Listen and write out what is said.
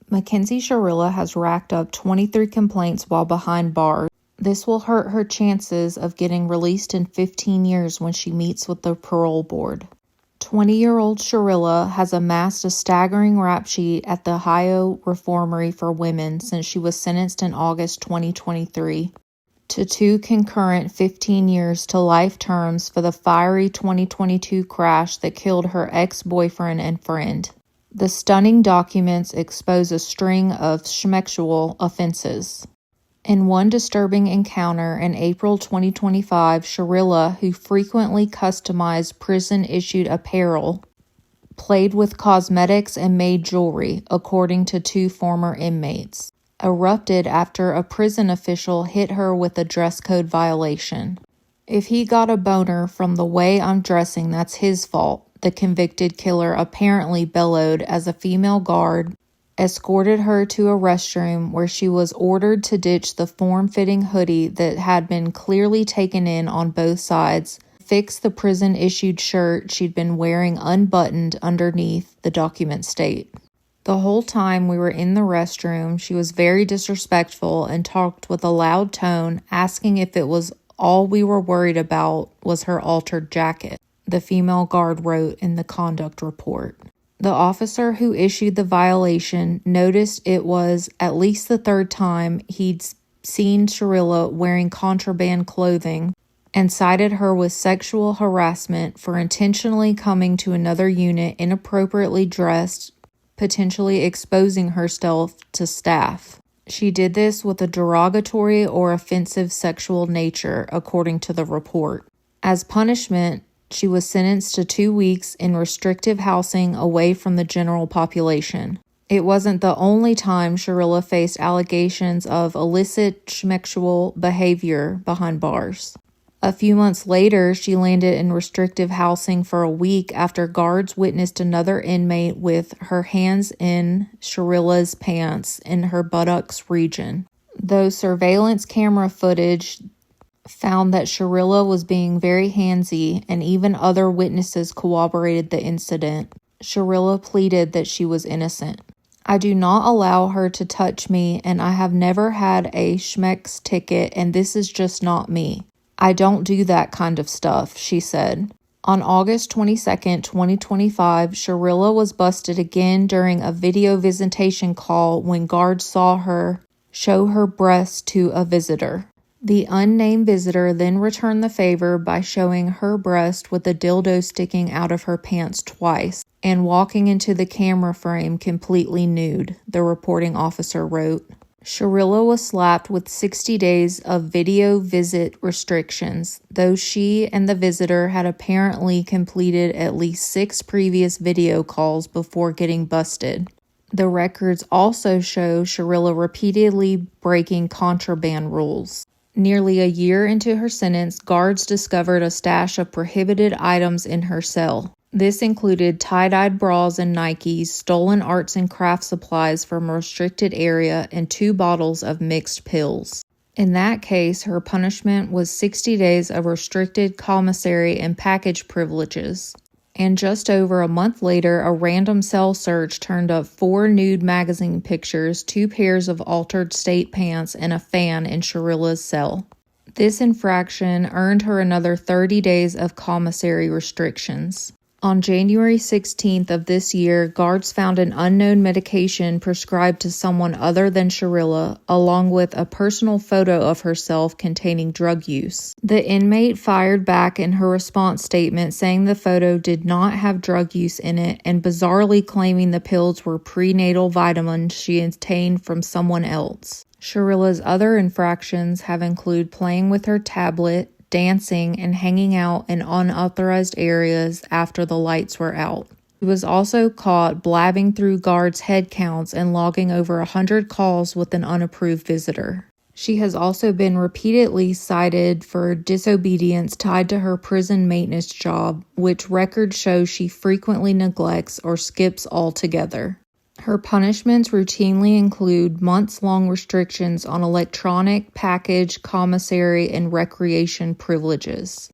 Mackenzie Shirilla has racked up 23 complaints while behind bars. This will hurt her chances of getting released in 15 years when she meets with the parole board. 20-year-old Shirilla has amassed a staggering rap sheet at the Ohio Reformatory for Women since she was sentenced in August 2023 to 2 concurrent 15 years to life terms for the fiery 2022 crash that killed her ex-boyfriend and friend. The stunning documents expose a string of sexual offenses. In one disturbing encounter in April 2025, Shirilla, who frequently customized prison-issued apparel, played with cosmetics and made jewelry, according to 2 former inmates, erupted after a prison official hit her with a dress code violation. "If he got a boner from the way I'm dressing, that's his fault," the convicted killer apparently bellowed as a female guard escorted her to a restroom where she was ordered to ditch the form-fitting hoodie that had been clearly taken in on both sides, fix the prison-issued shirt she'd been wearing unbuttoned underneath, the documents state. "The whole time we were in the restroom, she was very disrespectful and talked with a loud tone, asking if it was all we were worried about was her altered jacket," the female guard wrote in the conduct report. The officer who issued the violation noticed it was at least the 3rd time he'd seen Shirilla wearing contraband clothing and cited her with sexual harassment for intentionally coming to another unit inappropriately dressed, potentially exposing herself to staff. She did this with a derogatory or offensive sexual nature, according to the report. As punishment, she was sentenced to 2 weeks in restrictive housing away from the general population. It wasn't the only time Shirilla faced allegations of illicit sexual behavior behind bars. A few months later, she landed in restrictive housing for a week after guards witnessed another inmate with her hands in Shirilla's pants in her buttocks region. Though surveillance camera footage found that Shirilla was being very handsy and even other witnesses corroborated the incident, Shirilla pleaded that she was innocent. "I do not allow her to touch me, and I have never had a schmeck's ticket, and this is just not me. I don't do that kind of stuff," she said. On August 22, 2025, Shirilla was busted again during a video visitation call when guards saw her show her breasts to a visitor. The unnamed visitor then returned the favor by showing her breast with a dildo sticking out of her pants twice and walking into the camera frame completely nude, the reporting officer wrote. Shirilla was slapped with 60 days of video visit restrictions, though she and the visitor had apparently completed at least 6 previous video calls before getting busted. The records also show Shirilla repeatedly breaking contraband rules. Nearly a year into her sentence, guards discovered a stash of prohibited items in her cell. This included tie-dyed bras and Nikes, stolen arts and craft supplies from a restricted area, and 2 bottles of mixed pills. In that case, her punishment was 60 days of restricted commissary and package privileges. And just over a month later, a random cell search turned up 4 nude magazine pictures, 2 pairs of altered state pants, and a fan in Shirilla's cell. This infraction earned her another 30 days of commissary restrictions. On January 16th of this year, guards found an unknown medication prescribed to someone other than Shirilla, along with a personal photo of herself containing drug use. The inmate fired back in her response statement saying the photo did not have drug use in it and bizarrely claiming the pills were prenatal vitamins she obtained from someone else. Shirilla's other infractions have included playing with her tablet, dancing, and hanging out in unauthorized areas after the lights were out. He was also caught blabbing through guards' head counts and logging over 100 calls with an unapproved visitor. She has also been repeatedly cited for disobedience tied to her prison maintenance job, which records show she frequently neglects or skips altogether. Her punishments routinely include months-long restrictions on electronic, package, commissary, and recreation privileges.